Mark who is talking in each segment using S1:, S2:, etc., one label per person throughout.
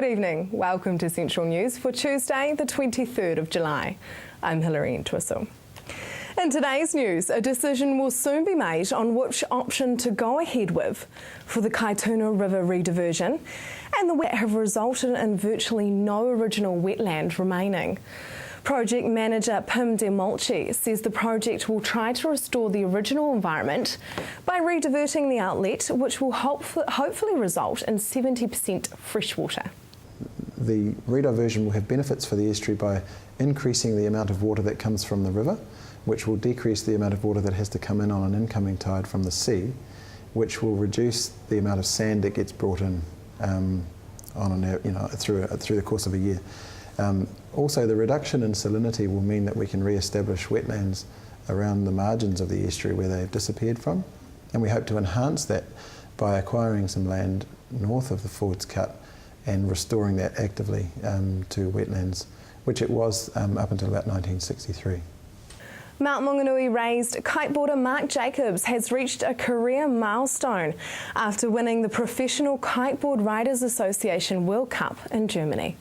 S1: Good evening. Welcome to Central News for Tuesday, the 23rd of July. I'm Hilary Entwistle. In today's news, a decision will soon be made on which option to go ahead with for the Kaituna River rediversion, and the wet have resulted in virtually no original wetland remaining. Project manager Pim Demolchi says the project will try to restore the original environment by rediverting the outlet, which will hopefully result in 70% fresh water.
S2: The rediversion will have benefits for the estuary by increasing the amount of water that comes from the river, which will decrease the amount of water that has to come in on an incoming tide from the sea, which will reduce the amount of sand that gets brought in through the course of a year. Also, the reduction in salinity will mean that we can re-establish wetlands around the margins of the estuary where they've disappeared from, and we hope to enhance that by acquiring some land north of the Fords Cut and restoring that actively to wetlands, which it was up until about 1963.
S1: Mount Maunganui raised kiteboarder Mark Jacobs has reached a career milestone after winning the Professional Kiteboard Riders Association World Cup in Germany.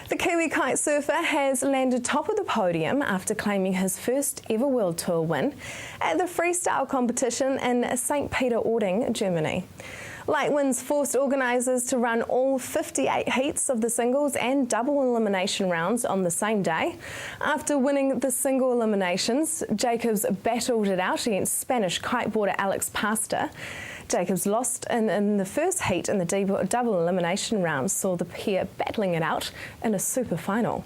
S1: The Kiwi kite surfer has landed top of the podium after claiming his first ever World Tour win at the freestyle competition in St. Peter-Ording, Germany. Late winds forced organisers to run all 58 heats of the singles and double elimination rounds on the same day. After winning the single eliminations, Jacobs battled it out against Spanish kiteboarder Alex Pastor. Jacobs lost in the first heat, and the double elimination round saw the pair battling it out in a super final.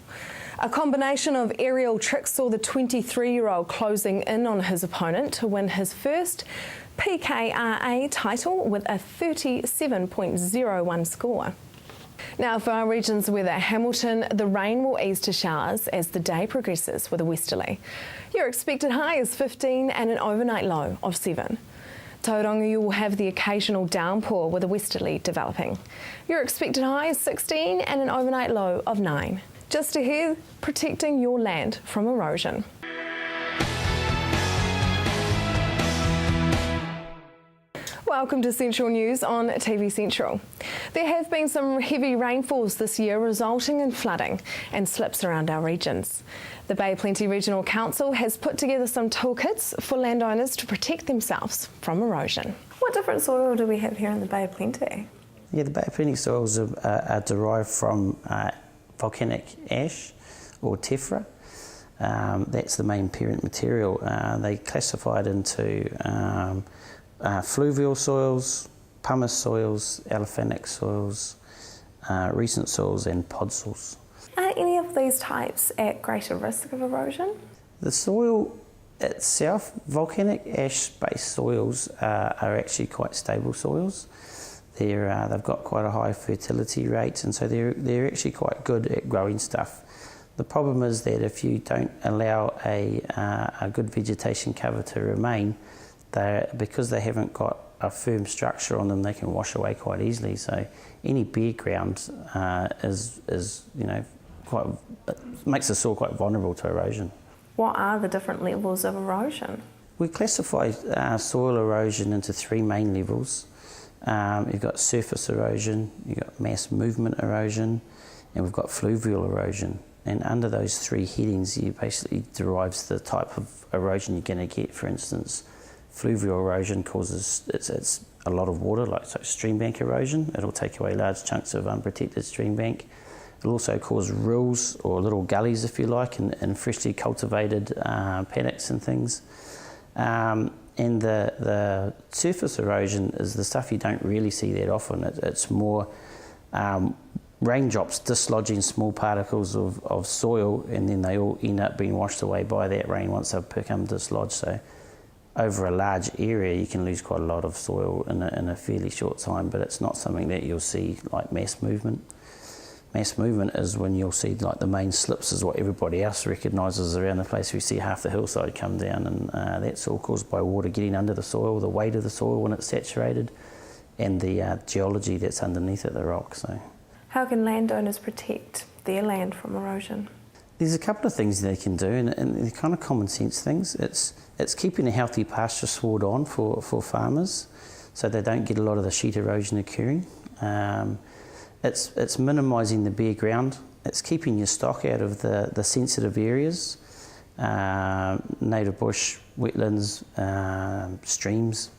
S1: A combination of aerial tricks saw the 23-year-old closing in on his opponent to win his first PKRA title with a 37.01 score. Now for our region's weather, Hamilton, the rain will ease to showers as the day progresses with a westerly. Your expected high is 15 and an overnight low of 7. Tauranga, you will have the occasional downpour with a westerly developing. Your expected high is 16 and an overnight low of 9. Just ahead, protecting your land from erosion. Welcome to Central News on TV Central. There have been some heavy rainfalls this year, resulting in flooding and slips around our regions. The Bay Plenty Regional Council has put together some toolkits for landowners to protect themselves from erosion. What different soil do we have here in the Bay of Plenty?
S3: Yeah, the Bay of Plenty soils are derived from volcanic ash or tephra. That's the main parent material. They classify it into fluvial soils, pumice soils, elephanic soils, recent soils and podzils.
S1: Are any of these types at greater risk of erosion?
S3: The soil itself, volcanic ash-based soils are actually quite stable soils. They've got quite a high fertility rate, and so they're actually quite good at growing stuff. The problem is that if you don't allow a good vegetation cover to remain, because they haven't got a firm structure on them, they can wash away quite easily. So any bare ground makes the soil quite vulnerable to erosion.
S1: What are the different levels of erosion?
S3: We classify soil erosion into 3 main levels. You've got surface erosion, you've got mass movement erosion, and we've got fluvial erosion. And under those 3 headings, you basically derives the type of erosion you're going to get. For instance, fluvial erosion causes it's a lot of water, like stream bank erosion. It'll take away large chunks of unprotected stream bank. It'll also cause rills, or little gullies if you like, in freshly cultivated paddocks and things. And the surface erosion is the stuff you don't really see that often. It's more raindrops dislodging small particles of soil, and then they all end up being washed away by that rain once they've become dislodged. So over a large area you can lose quite a lot of soil in a fairly short time, but it's not something that you'll see like mass movement. Mass movement is when you'll see like the main slips is what everybody else recognises around the place. We see half the hillside come down, and that's all caused by water getting under the soil, the weight of the soil when it's saturated, and the geology that's underneath it, the rock. So,
S1: how can landowners protect their land from erosion?
S3: There's a couple of things they can do, and they're kind of common sense things. It's keeping a healthy pasture sward on for farmers, so they don't get a lot of the sheet erosion occurring. it's minimising the bare ground. It's keeping your stock out of the sensitive areas, native bush, wetlands, streams,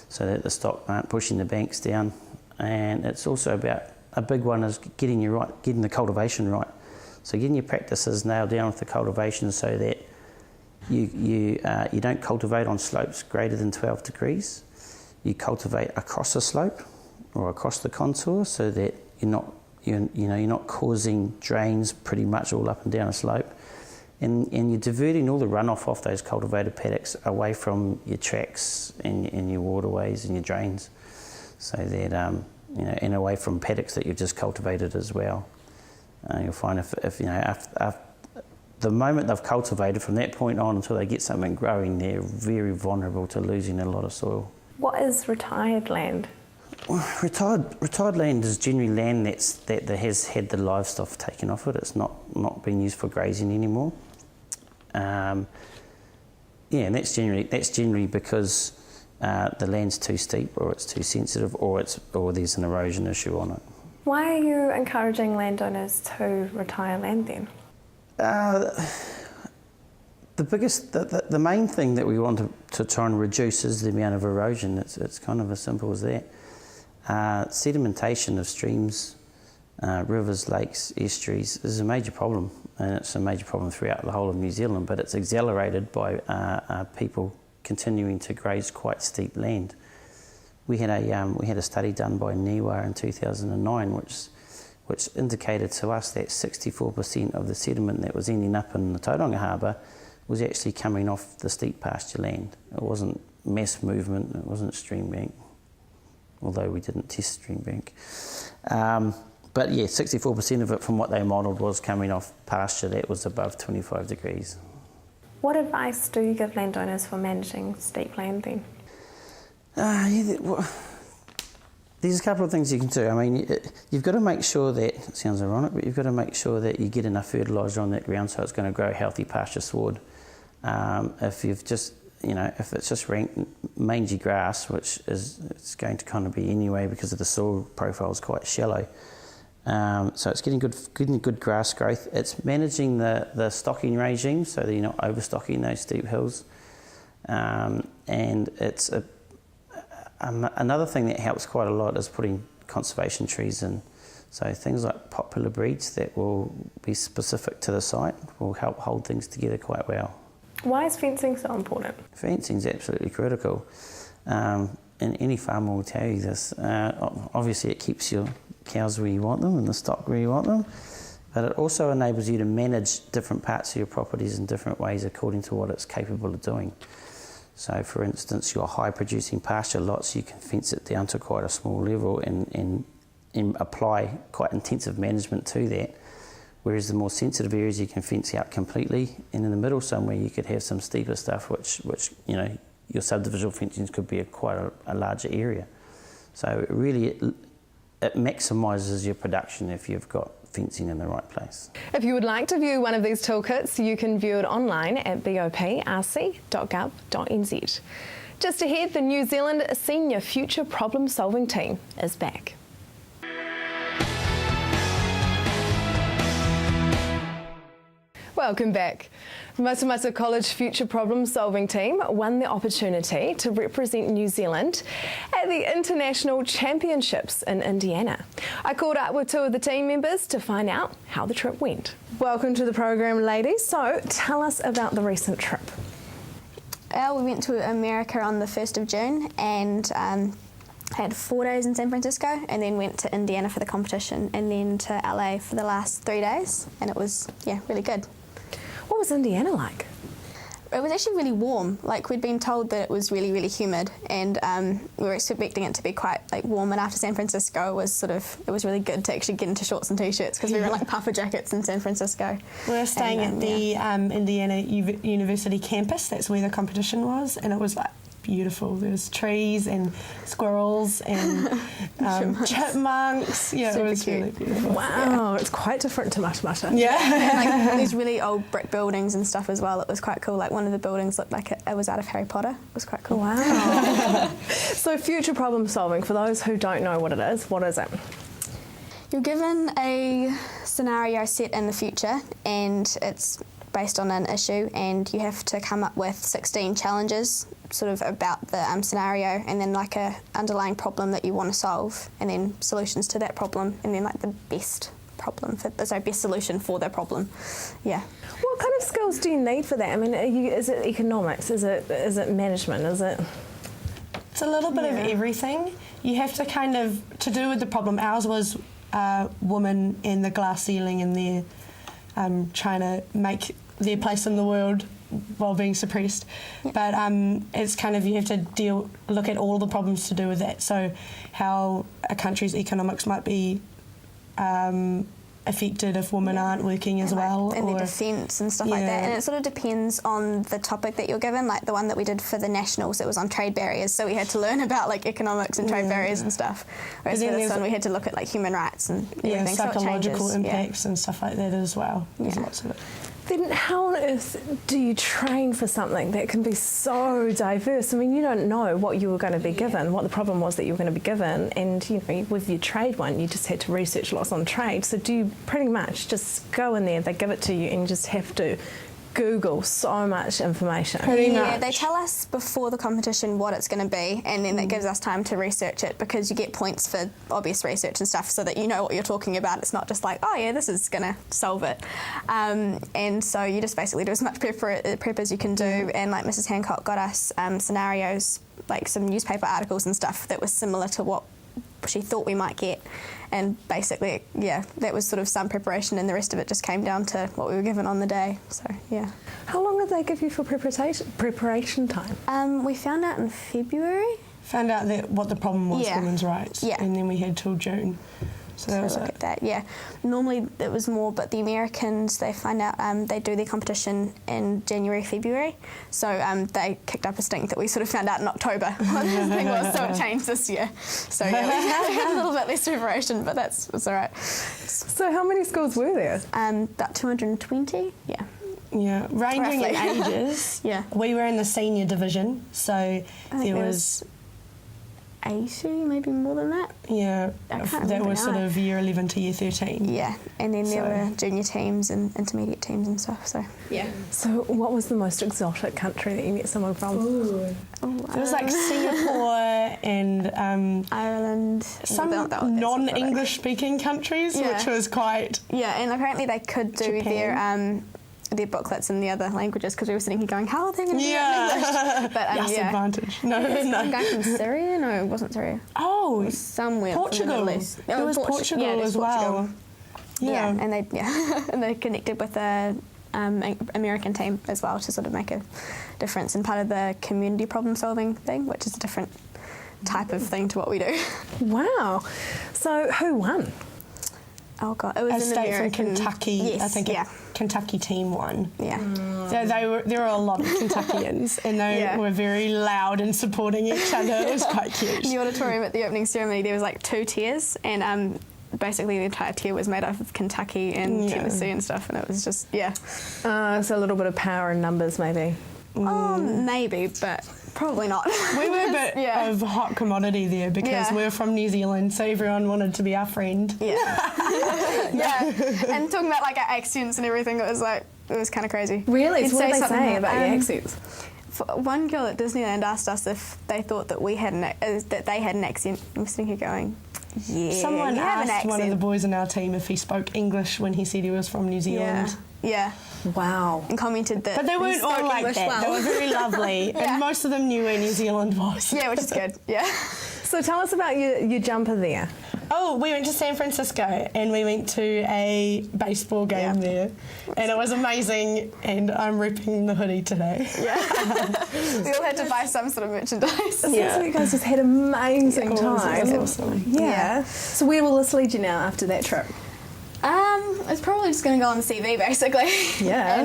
S3: so that the stock aren't pushing the banks down. And it's also about, a big one is getting the cultivation right. So getting your practices nailed down with the cultivation so that you don't cultivate on slopes greater than 12 degrees. You cultivate across the slope or across the contour so that you're not causing drains pretty much all up and down a slope, and you're diverting all the runoff off those cultivated paddocks away from your tracks and your waterways and your drains, so that and away from paddocks that you've just cultivated as well. You'll find if after the moment they've cultivated, from that point on until they get something growing, they're very vulnerable to losing a lot of soil.
S1: What is retired land?
S3: Well, retired land is generally land that has had the livestock taken off it. It's not being used for grazing anymore. And that's generally because the land's too steep, or it's too sensitive, or there's an erosion issue on it.
S1: Why are you encouraging landowners to retire land then?
S3: The main thing that we want to try and reduce is the amount of erosion. It's kind of as simple as that. Sedimentation of streams, rivers, lakes, estuaries is a major problem, and it's a major problem throughout the whole of New Zealand, but it's accelerated by people continuing to graze quite steep land. We had a study done by NIWA in 2009 which indicated to us that 64% of the sediment that was ending up in the Tauranga Harbour was actually coming off the steep pasture land. It wasn't mass movement, it wasn't stream bank, although we didn't test stream bank. But yeah, 64% of it from what they modelled was coming off pasture that was above 25 degrees.
S1: What advice do you give landowners for managing steep land then?
S3: There's a couple of things you can do. I mean, you've got to make sure that, it sounds ironic, but you've got to make sure that you get enough fertiliser on that ground so it's going to grow healthy pasture sward. If it's just rank mangy grass, which it's going to kind of be anyway because of the soil profile is quite shallow. So it's getting good grass growth. It's managing the stocking regime so that you're not overstocking those steep hills. And it's another thing that helps quite a lot is putting conservation trees in. So things like popular breeds that will be specific to the site will help hold things together quite well.
S1: Why is fencing so important?
S3: Fencing is absolutely critical. And any farmer will tell you this. Obviously it keeps your cows where you want them and the stock where you want them, but it also enables you to manage different parts of your properties in different ways according to what it's capable of doing. So for instance, your high producing pasture lots, you can fence it down to quite a small level and apply quite intensive management to that. Whereas the more sensitive areas you can fence out completely, and in the middle somewhere you could have some steeper stuff which your subdivisional fencing could be quite a larger area. So it maximises your production if you've got fencing in the right place.
S1: If you would like to view one of these toolkits, you can view it online at boprc.gov.nz. Just ahead, the New Zealand Senior Future Problem Solving Team is back. Welcome back. Matamata College Future Problem Solving Team won the opportunity to represent New Zealand at the International Championships in Indiana. I caught up with two of the team members to find out how the trip went. Welcome to the program, ladies. So tell us about the recent trip.
S4: We went to America on the 1st of June and had 4 days in San Francisco, and then went to Indiana for the competition, and then to LA for the last 3 days, and it was really good.
S1: What was Indiana like?
S4: It was actually really warm. Like, we'd been told that it was really, really humid, and we were expecting it to be quite warm. And after San Francisco, it was really good to actually get into shorts and t-shirts because we were in puffer jackets in San Francisco.
S5: We were staying at the Indiana University campus. That's where the competition was, and it was beautiful. There was trees and squirrels and chipmunks. Yeah,
S4: Super
S5: it was
S4: cute.
S5: really beautiful.
S1: Wow, it's quite different to Matamata.
S5: Yeah.
S4: And these really old brick buildings and stuff as well. It was quite cool. Like, one of the buildings looked like it was out of Harry Potter. It was quite cool.
S1: Wow. So future problem solving, for those who don't know what it is, what is it?
S4: You're given a scenario set in the future, and it's based on an issue, and you have to come up with 16 challenges sort of about the scenario, and then like a underlying problem that you want to solve, and then solutions to that problem, and then like the best solution for the problem. Yeah.
S1: What kind of skills do you need for that? I mean, is it economics? Is it management? Is it?
S5: It's a little bit of everything. You have to kind of, to do with the problem, ours was women in the glass ceiling, and they're trying to make their place in the world while being suppressed. Yep. But it's kind of, you have to look at all the problems to do with that. So how a country's economics might be affected if women aren't working as well.
S4: And their defence and stuff like that. And it sort of depends on the topic that you're given. Like the one that we did for the Nationals, it was on trade barriers, so we had to learn about like economics and trade barriers and stuff. Whereas for this one we had to look at like human rights and everything.
S5: Psychological impacts and stuff like that as well. There's lots of it.
S1: Then how on earth do you train for something that can be so diverse? I mean, you don't know what you were going to be given, what the problem was that you were going to be given, and you know, with your trade one, you just had to research lots on trade. So do you pretty much just go in there, they give it to you, and you just have to Google so much information?
S4: Yeah, they tell us before the competition what it's going to be, and then that gives us time to research it, because you get points for obvious research and stuff, so that you know what you're talking about. It's not just like, oh yeah, this is going to solve it. And so you just basically do as much prep as you can do, and like Mrs. Hancock got us scenarios, like some newspaper articles and stuff that was similar to what she thought we might get. And basically, yeah, that was sort of some preparation, and the rest of it just came down to what we were given on the day. So, yeah.
S1: How long did they give you for preparation time?
S4: We found out in February.
S5: Found out what the problem was, women's rights.
S4: Yeah.
S5: And then we had till June. So that was
S4: look at that, yeah. Normally it was more, but the Americans, they find out they do their competition in January, February. So they kicked up a stink that we sort of found out in October what this thing was, so it changed this year. So yeah, we had a little bit less preparation, but that's all right.
S1: So how many schools were there?
S4: About 220, yeah.
S5: Yeah, ranging in ages.
S4: Yeah.
S5: We were in the senior division, so there was
S4: 80, maybe more than that.
S5: Yeah, that was sort of year 11 to year 13.
S4: Yeah, and then there were junior teams and intermediate teams and stuff, so yeah.
S1: So what was the most exotic country that you met someone from?
S5: It was like Singapore and
S4: Ireland.
S5: Some non-English speaking countries, which was quite...
S4: Yeah, and apparently they could do their booklets in the other languages, because we were sitting here going, how are they going to do that in English? But
S5: advantage. No.
S4: Some guy from Syria? No, it wasn't Syria.
S5: Oh,
S4: it was somewhere.
S5: Portugal. It was Portugal as well.
S4: Yeah, and they and they connected with the American team as well to sort of make a difference in part of the community problem solving thing, which is a different type of thing to what we do.
S1: Wow. So who won?
S4: Oh God, it was
S5: a
S4: an
S5: state
S4: American,
S5: from Kentucky.
S4: Yes,
S5: I think a Kentucky team won.
S4: Yeah.
S5: So there were a lot of Kentuckians, and they were very loud and supporting each other. It was quite cute.
S4: In the auditorium at the opening ceremony, there was like 2 tiers, and basically the entire tier was made up of Kentucky and Tennessee and stuff, and it was just
S1: So a little bit of power in numbers, maybe.
S4: Maybe, but probably not.
S5: We were a bit of hot commodity there, because we're from New Zealand, so everyone wanted to be our friend.
S4: Yeah. And talking about like our accents and everything, it was kind of crazy.
S1: Really? So what did they say about your accents?
S4: One girl at Disneyland asked us if they thought that we had that they had an accent. I'm sitting here going, yeah.
S5: Someone asked one of the boys in our team if he spoke English when he said he was from New Zealand.
S4: Yeah.
S1: Wow.
S4: And commented that.
S5: But they weren't all like
S4: English
S5: that.
S4: well.
S5: They were very lovely, and most of them knew where New Zealand was.
S4: Yeah, which is good. Yeah.
S1: So tell us about your jumper there.
S5: Oh, we went to San Francisco, and we went to a baseball game there, and it was amazing, and I'm ripping the hoodie today.
S4: Yeah. We all had to buy some sort of merchandise.
S1: So you guys just had an amazing time.
S5: It was awesome.
S1: Yeah. So where will this lead you now after that trip?
S4: It's probably just going to go on the CV, basically.
S1: Yeah.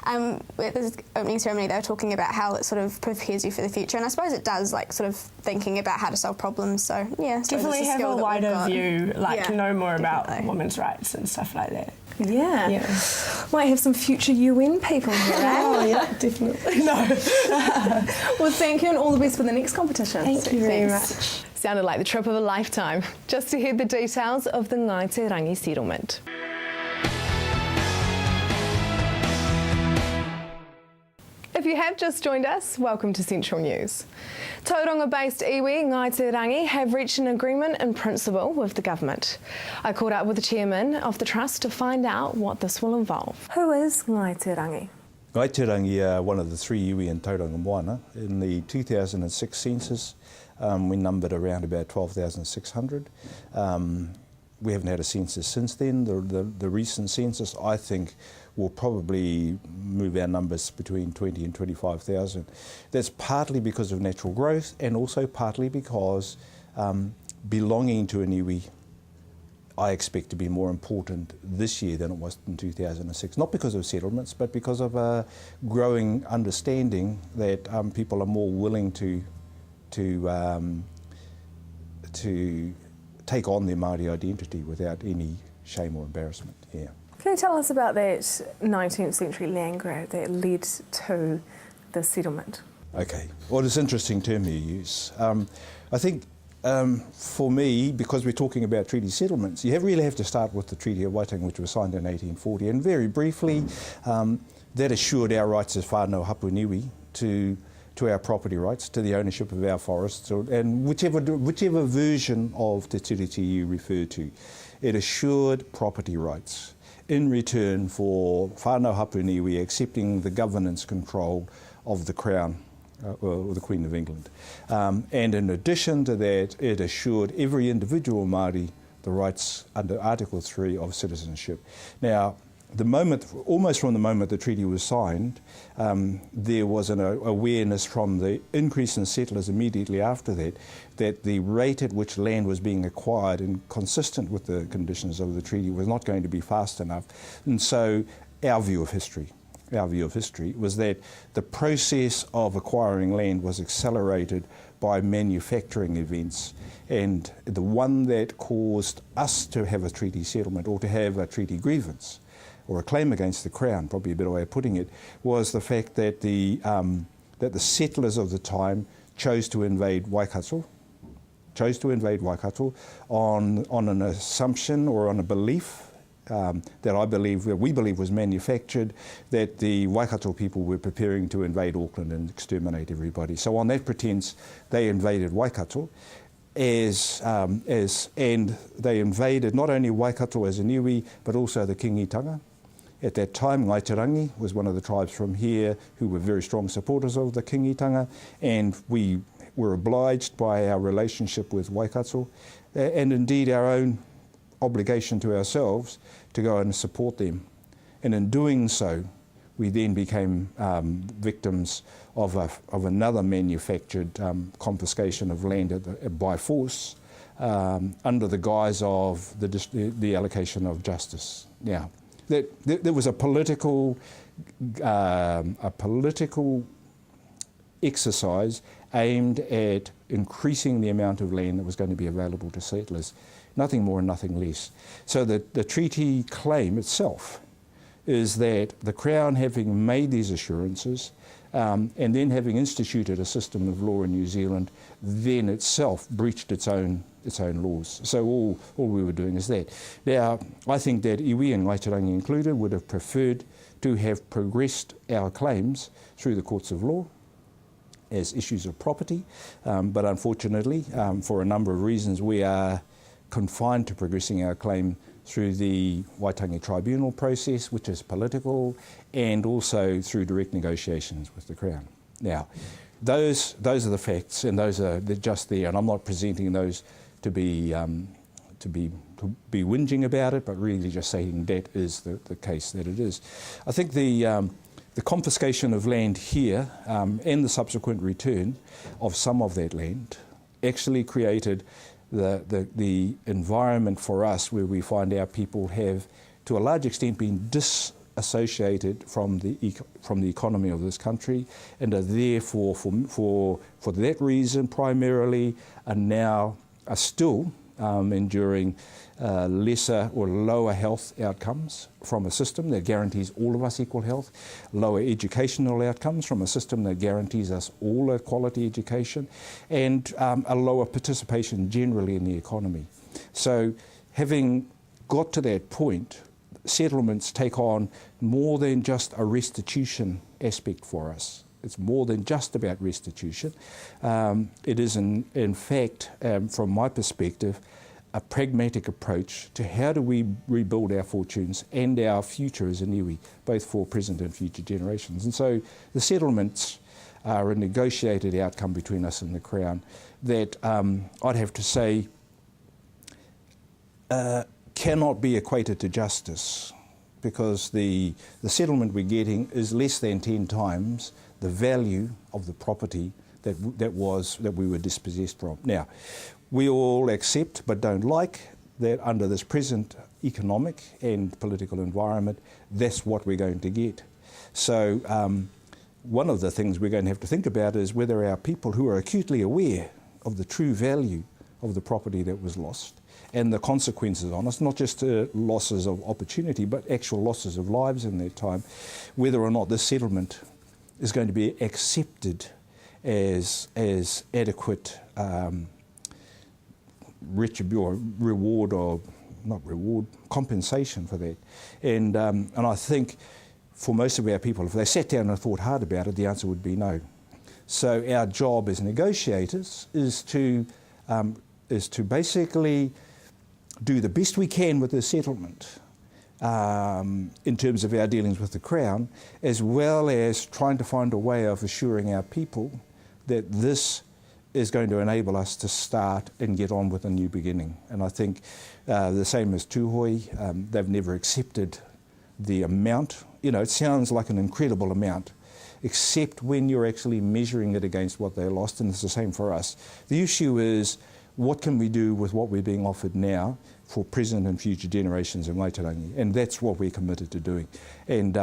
S4: And at this opening ceremony, they were talking about how it sort of prepares you for the future, and I suppose it does, like sort of thinking about how to solve problems. So yeah,
S5: definitely have a wider view, like know more about women's rights and stuff like that.
S1: Yeah. Might have some future UN people here, eh?
S5: Oh yeah, definitely. No.
S1: Well, thank you, and all the best for the next competition.
S5: Thank you very much.
S1: Sounded like the trip of a lifetime. Just ahead, the details of the Ngai Te Rangi settlement. If you have just joined us, welcome to Central News. Tauranga-based iwi Ngai Te Rangi have reached an agreement in principle with the government. I caught up with the chairman of the trust to find out what this will involve. Who is Ngai Te Rangi?
S6: Ngai Te Rangi are one of the three iwi in Tauranga Moana. In the 2006 census, we numbered around about 12,600. We haven't had a census since then. The recent census, I think, will probably move our numbers between 20 and 25,000. That's partly because of natural growth and also partly because belonging to an iwi I expect to be more important this year than it was in 2006. Not because of settlements, but because of a growing understanding that people are more willing to take on their Māori identity without any shame or embarrassment. Yeah.
S1: Can you tell us about that 19th century land grab that led to the settlement?
S6: Okay. Well, it's an interesting term you use. I think for me, because we're talking about treaty settlements, you really have to start with the Treaty of Waitangi, which was signed in 1840. And very briefly, that assured our rights as whānau hapu niwi to our property rights, to the ownership of our forests, and whichever version of Te Tiriti you refer to. It assured property rights in return for whānau hapu niwi accepting the governance control of the Crown, or the Queen of England. And in addition to that, it assured every individual Māori the rights under Article 3 of citizenship. Now, almost from the moment the treaty was signed, there was an awareness from the increase in settlers immediately after that the rate at which land was being acquired and consistent with the conditions of the treaty was not going to be fast enough. And so our view of history was that the process of acquiring land was accelerated by manufacturing events, and the one that caused us to have a treaty settlement or to have a treaty grievance or a claim against the Crown, probably a better way of putting it, was the fact that the settlers of the time chose to invade Waikato on an assumption or on a belief that we believe was manufactured, that the Waikato people were preparing to invade Auckland and exterminate everybody. So on that pretense, they invaded Waikato, and they invaded not only Waikato as an iwi, but also the Kingitanga. At that time, Ngai Te Rangi was one of the tribes from here who were very strong supporters of the Kingitanga, and we were obliged by our relationship with Waikato, and indeed our own obligation to ourselves to go and support them. And in doing so, we then became victims of another manufactured confiscation of land by force under the guise of the allocation of justice. Now, there was a political exercise aimed at increasing the amount of land that was going to be available to settlers. Nothing more and nothing less. So the treaty claim itself is that the Crown, having made these assurances and then having instituted a system of law in New Zealand, then itself breached its own laws. So all we were doing is that. Now, I think that iwi and Ngai Te Rangi included would have preferred to have progressed our claims through the courts of law as issues of property, but unfortunately, for a number of reasons, we are confined to progressing our claim through the Waitangi Tribunal process, which is political, and also through direct negotiations with the Crown. Now, those are the facts, and they're just there, and I'm not presenting those to be whinging about it, but really just saying that is the case that it is. I think the confiscation of land here and the subsequent return of some of that land actually created the environment for us where we find our people have, to a large extent, been disassociated from the economy of this country, and are therefore, for that reason primarily, are still enduring lesser or lower health outcomes from a system that guarantees all of us equal health, lower educational outcomes from a system that guarantees us all a quality education, and a lower participation generally in the economy. So having got to that point, settlements take on more than just a restitution aspect for us. It's more than just about restitution. It is in fact, from my perspective, a pragmatic approach to how do we rebuild our fortunes and our future as a iwi, both for present and future generations. And so the settlements are a negotiated outcome between us and the Crown that I'd have to say cannot be equated to justice, because the settlement we're getting is less than 10 times the value of the property that we were dispossessed from. Now, we all accept but don't like that under this present economic and political environment, that's what we're going to get. So one of the things we're going to have to think about is whether our people who are acutely aware of the true value of the property that was lost and the consequences on us, not just losses of opportunity, but actual losses of lives in that time, whether or not this settlement is going to be accepted as adequate reward or not reward, compensation for that. And I think for most of our people, if they sat down and thought hard about it, the answer would be no. So our job as negotiators is to basically do the best we can with the settlement in terms of our dealings with the Crown, as well as trying to find a way of assuring our people that this is going to enable us to start and get on with a new beginning. And I think the same as Tūhoe, they've never accepted the amount. You know, it sounds like an incredible amount, except when you're actually measuring it against what they lost, and it's the same for us. The issue is, what can we do with what we're being offered now for present and future generations in Waitangi? And that's what we're committed to doing. And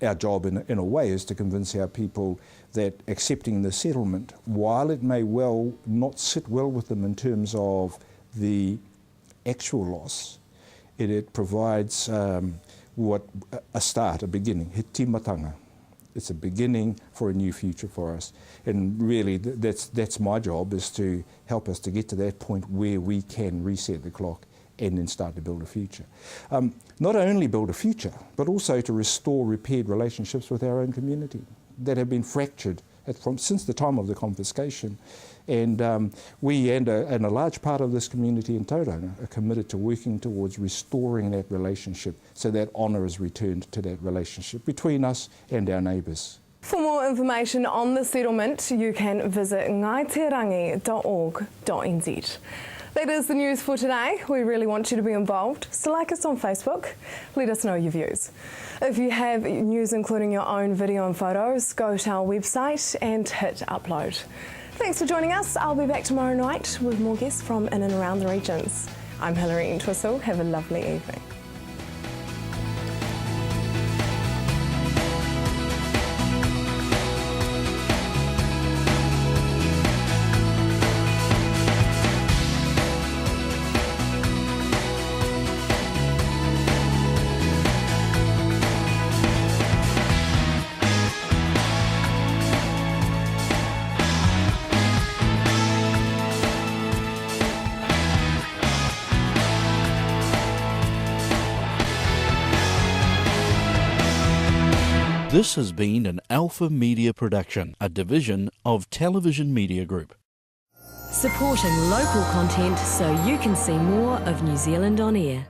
S6: our job in a way is to convince our people that accepting the settlement, while it may well not sit well with them in terms of the actual loss, it provides a start, a beginning, he timatanga. It's a beginning for a new future for us. And really, that's my job, is to help us to get to that point where we can reset the clock and then start to build a future. Not only build a future, but also to restore repaired relationships with our own community that have been fractured since the time of the confiscation. And we and a large part of this community in Tauranga are committed to working towards restoring that relationship so that honour is returned to that relationship between us and our neighbours.
S1: For more information on the settlement, you can visit ngaiterangi.org.nz. That is the news for today. We really want you to be involved, so like us on Facebook, let us know your views. If you have news including your own video and photos, go to our website and hit upload. Thanks for joining us. I'll be back tomorrow night with more guests from in and around the regions. I'm Hilary Entwistle. Have a lovely evening.
S7: This has been an Alpha Media production, a division of Television Media Group.
S8: Supporting local content so you can see more of New Zealand on air.